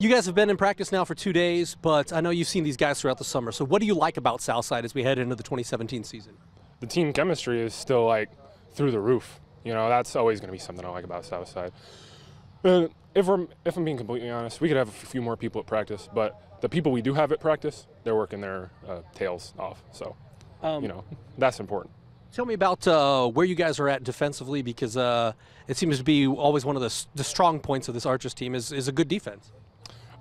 You guys have been in practice now for 2 days, but I know you've seen these guys throughout the summer. So what do you like about Southside as we head into the 2017 season? The team chemistry is still like through the roof. You know, that's always going to be something I like about Southside. If I'm being completely honest, we could have a few more people at practice, but the people we do have at practice, they're working their tails off. So, that's important. Tell me about where you guys are at defensively, because it seems to be always one of the strong points of this Archers team is a good defense.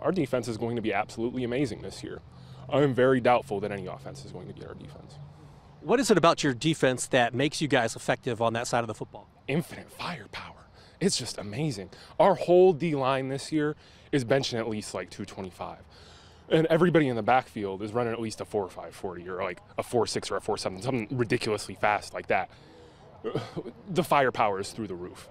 Our defense is going to be absolutely amazing this year. I am very doubtful that any offense is going to beat our defense. What is it about your defense that makes you guys effective on that side of the football? Infinite firepower. It's just amazing. Our whole D-line this year is benching at least like 225. And everybody in the backfield is running at least a 4.5 40 or like a 4.6 or a 4.7, something ridiculously fast like that. The firepower is through the roof.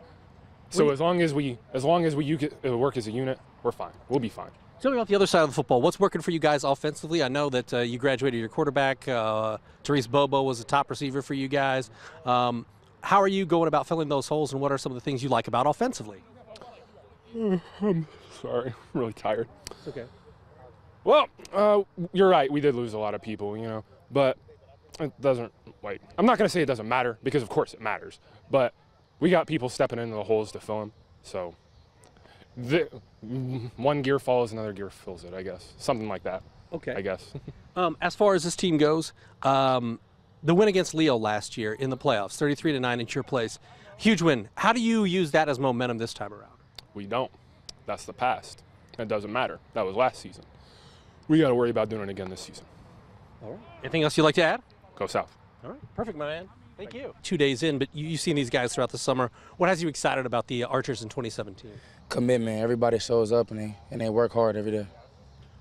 So as long as we work as a unit, we're fine. We'll be fine. Tell me about the other side of the football. What's working for you guys offensively? I know that you graduated your quarterback. Therese Bobo was a top receiver for you guys. How are you going about filling those holes, and what are some of the things you like about offensively? I'm sorry. I'm really tired. It's okay. Well, you're right. We did lose a lot of people, but it doesn't, I'm not going to say it doesn't matter, because of course it matters. But we got people stepping into the holes to fill them. So one gear follows, another gear fills it, I guess. Something like that. Okay. I guess. As far as this team goes, the win against Leo last year in the playoffs, 33-9 at your place, huge win. How do you use that as momentum this time around? We don't. That's the past. It doesn't matter. That was last season. We got to worry about doing it again this season. All right. Anything else you'd like to add? Go South. All right. Perfect, my man. Thank you. 2 days in, but you've seen these guys throughout the summer. What has you excited about the Archers in 2017? Commitment. Everybody shows up and they work hard every day.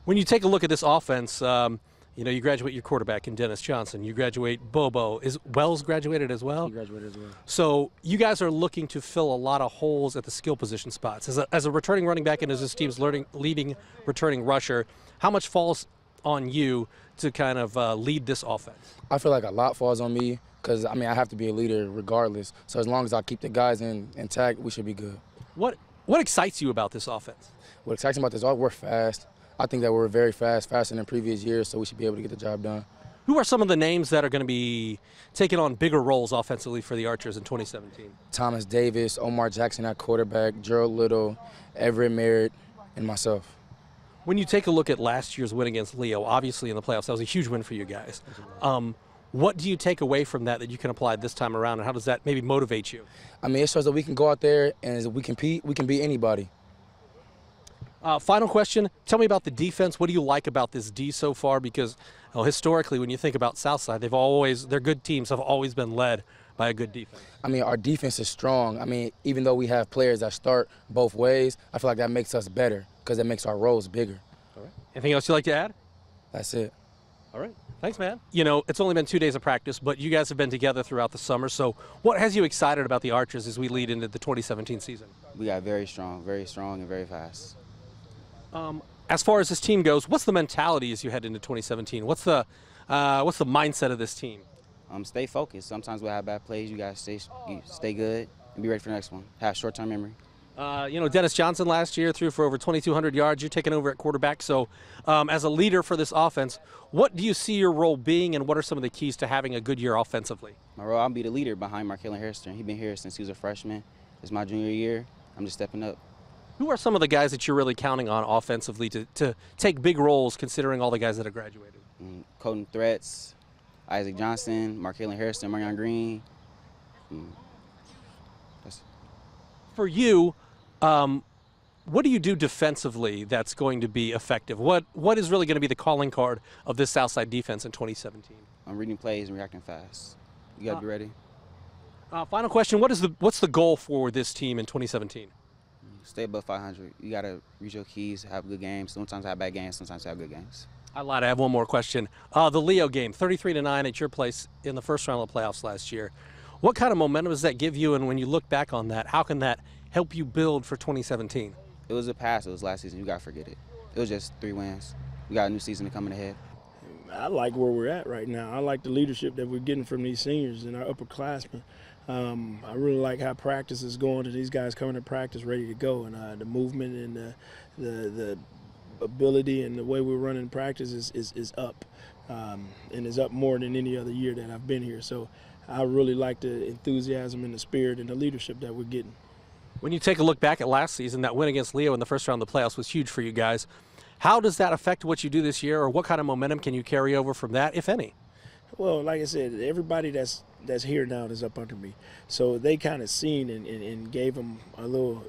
When you take a look at this offense, you graduate your quarterback in Dennis Johnson. You graduate Bobo. Is Wells graduated as well? He graduated as well. So you guys are looking to fill a lot of holes at the skill position spots. As a returning running back and as this team's leading returning rusher, how much falls on you to kind of lead this offense? I feel like a lot falls on me because, I have to be a leader regardless. So as long as I keep the guys intact, we should be good. What excites you about this offense? What excites me about this, we're fast. I think that we're very fast, faster than previous years, so we should be able to get the job done. Who are some of the names that are going to be taking on bigger roles offensively for the Archers in 2017? Thomas Davis, Omar Jackson at quarterback, Gerald Little, Everett Merritt, and myself. When you take a look at last year's win against Leo, obviously in the playoffs, that was a huge win for you guys. What do you take away from that you can apply this time around, and how does that maybe motivate you? It shows that we can go out there and as we compete, we can beat anybody. Final question, tell me about the defense. What do you like about this D so far? Because historically, when you think about Southside, their good teams have always been led by a good defense. Our defense is strong. Even though we have players that start both ways, I feel like that makes us better because it makes our roles bigger. All right. Anything else you'd like to add? That's it. All right. Thanks, man. It's only been 2 days of practice, but you guys have been together throughout the summer. So what has you excited about the Archers as we lead into the 2017 season? We got very strong and very fast. As far as this team goes, what's the mentality as you head into 2017? What's the mindset of this team? Stay focused. Sometimes we'll have bad plays. You guys stay good and be ready for the next one. Have short-term memory. Dennis Johnson last year threw for over 2,200 yards. You're taking over at quarterback. So as a leader for this offense, what do you see your role being, and what are some of the keys to having a good year offensively? My role, I'll be the leader behind Marcalin Hairston. He's been here since he was a freshman. It's my junior year. I'm just stepping up. Who are some of the guys that you're really counting on offensively to take big roles, considering all the guys that have graduated? Colton Threats, Isaac Johnson, Marcalin Hairston, Marion Green. For you, what do you do defensively that's going to be effective? What is really going to be the calling card of this Southside defense in 2017? I'm reading plays and reacting fast. You got to be ready. Final question, what's the goal for this team in 2017? Stay above 500. You got to reach your keys, have good games. Sometimes have bad games, sometimes have good games. I lied. I have one more question. The Leo game, 33-9 at your place in the first round of the playoffs last year. What kind of momentum does that give you, and when you look back on that, how can that help you build for 2017? It was a past. It was last season. You got to forget it. It was just 3 wins. We got a new season coming ahead. I like where we're at right now. I like the leadership that we're getting from these seniors and our upperclassmen. I really like how practice is going, to these guys coming to practice ready to go, and the movement and the ability and the way we're running practice is up, and is up more than any other year that I've been here. So I really like the enthusiasm and the spirit and the leadership that we're getting. When you take a look back at last season, that win against Leo in the first round of the playoffs was huge for you guys. How does that affect what you do this year, or what kind of momentum can you carry over from that, if any? Well, like I said, everybody that's here now is up under me. So they kind of seen and gave them a little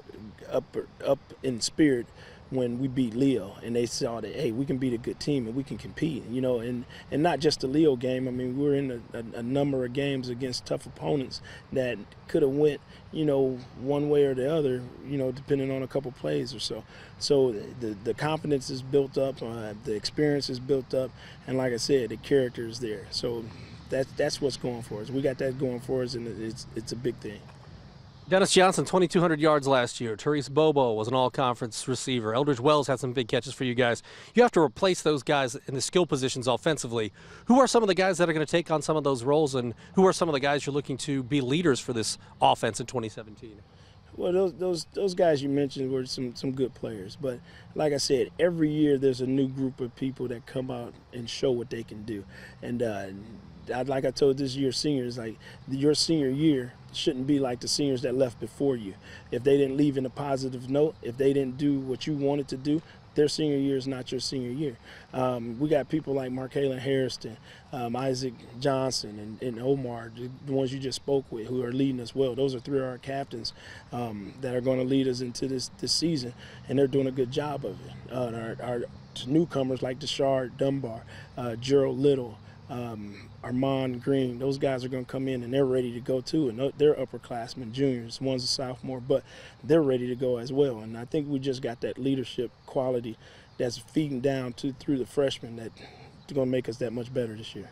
up in spirit when we beat Leo, and they saw that, hey, we can beat a good team and we can compete, and not just the Leo game. I mean, we're in a number of games against tough opponents that could have went, one way or the other, depending on a couple plays or so. So the confidence is built up, the experience is built up, and like I said, the character is there. So that's what's going for us. We got that going for us, and it's a big thing. Dennis Johnson, 2,200 yards last year. Therese Bobo was an all-conference receiver. Eldridge Wells had some big catches for you guys. You have to replace those guys in the skill positions offensively. Who are some of the guys that are going to take on some of those roles, and who are some of the guys you're looking to be leaders for this offense in 2017? Well, those guys you mentioned were some good players. But like I said, every year there's a new group of people that come out and show what they can do. And like I told this year's seniors, like your senior year shouldn't be like the seniors that left before you. If they didn't leave in a positive note, if they didn't do what you wanted to do, their senior year is not your senior year. We got people like Marcalin Hairston, Isaac Johnson, and Omar, the ones you just spoke with, who are leading us well. Those are three of our captains that are going to lead us into this season, and they're doing a good job of it. Our newcomers like Deshard Dunbar, Gerald Little, Armand Green, those guys are going to come in and they're ready to go too, and they're upperclassmen, juniors. One's a sophomore, but they're ready to go as well. And I think we just got that leadership quality that's feeding down through the freshmen that's going to make us that much better this year.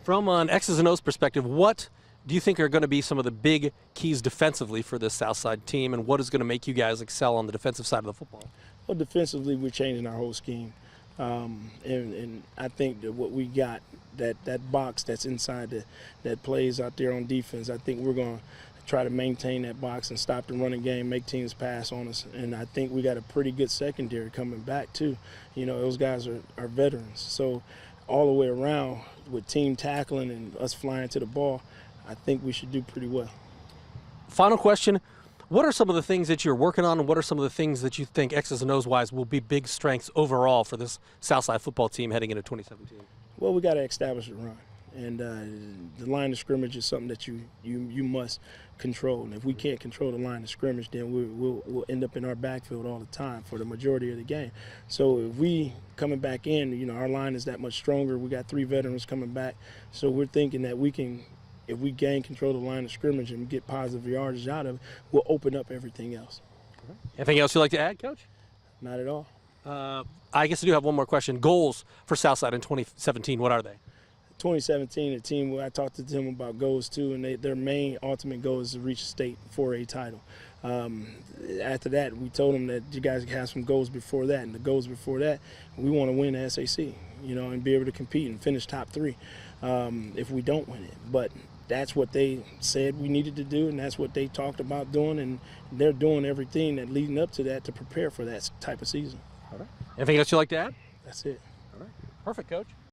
From an X's and O's perspective, what do you think are going to be some of the big keys defensively for this Southside team, and what is going to make you guys excel on the defensive side of the football? Well, defensively, we're changing our whole scheme. And I think that what we got, that box that's inside that plays out there on defense, I think we're going to try to maintain that box and stop the running game, make teams pass on us. And I think we got a pretty good secondary coming back too. Those guys are veterans. So all the way around with team tackling and us flying to the ball, I think we should do pretty well. Final question. What are some of the things that you're working on, and what are some of the things that you think X's and O's wise will be big strengths overall for this Southside football team heading into 2017? Well, we got to establish a run, and the line of scrimmage is something that you must control. And if we can't control the line of scrimmage, then we'll end up in our backfield all the time for the majority of the game. So if we coming back in, our line is that much stronger. We got 3 veterans coming back, so we're thinking that we can. If we gain control of the line of scrimmage and get positive yardage out of it, we'll open up everything else. Anything else you'd like to add, Coach? Not at all. I guess I do have one more question. Goals for Southside in 2017, what are they? 2017, the team, I talked to them about goals too, and their main ultimate goal is to reach a state 4A title. After that, we told them that you guys have some goals before that, and the goals before that, we want to win the SAC, and be able to compete and finish top 3 if we don't win it. But that's what they said we needed to do, and that's what they talked about doing, and they're doing everything that leading up to that to prepare for that type of season. All right. Anything else you'd like to add? That's it. All right. Perfect, Coach.